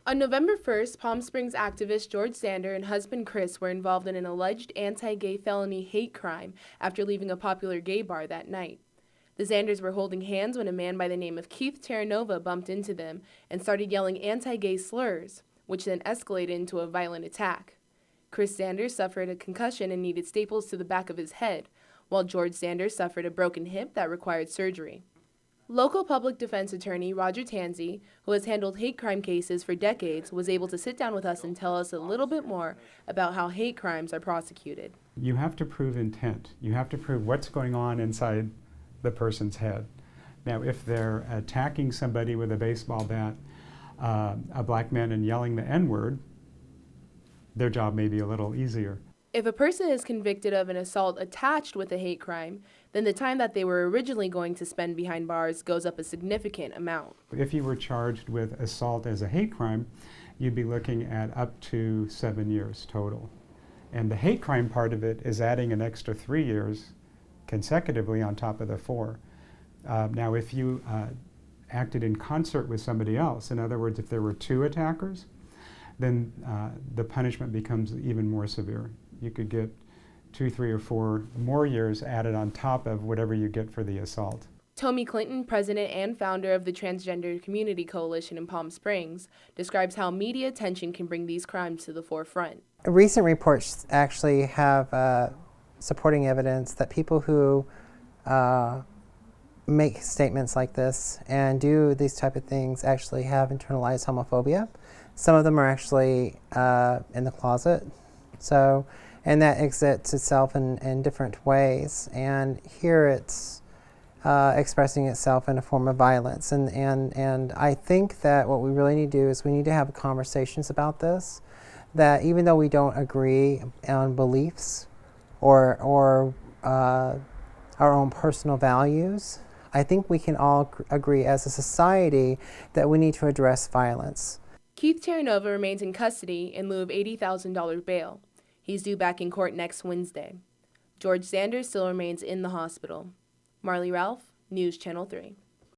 On November 1st, Palm Springs activist George Zander and husband Chris were involved in an alleged anti-gay felony hate crime after leaving a popular gay bar that night. The Zanders were holding hands when a man by the name of Keith Terranova bumped into them and started yelling anti-gay slurs, which then escalated into a violent attack. Chris Zanders suffered a concussion and needed staples to the back of his head, while George Zanders suffered a broken hip that required surgery. Local public defense attorney Roger Tanzi, who has handled hate crime cases for decades, was able to sit down with us and tell us a little bit more about how hate crimes are prosecuted. You have to prove intent. You have to prove what's going on inside the person's head. Now, if they're attacking somebody with a baseball bat, a black man, and yelling the N-word, their job may be a little easier. If a person is convicted of an assault attached with a hate crime, then the time that they were originally going to spend behind bars goes up a significant amount. If you were charged with assault as a hate crime, you'd be looking at up to 7 years total. And the hate crime part of it is adding an extra 3 years consecutively on top of the 4. Now, if you acted in concert with somebody else, in other words, if there were 2 attackers, then the punishment becomes even more severe. You could get 2, 3, or 4 more years added on top of whatever you get for the assault. Tommy Clinton, president and founder of the Transgender Community Coalition in Palm Springs, describes how media attention can bring these crimes to the forefront. Recent reports actually have supporting evidence that people who make statements like this and do these type of things actually have internalized homophobia. Some of them are actually in the closet. And that exits itself in different ways. And here it's expressing itself in a form of violence. And I think that what we really need to do is we need to have conversations about this, that even though we don't agree on beliefs or our own personal values, I think we can all agree as a society that we need to address violence. Keith Terranova remains in custody in lieu of $80,000 bail. He's due back in court next Wednesday. George Zanders still remains in the hospital. Marley Ralph, News Channel 3.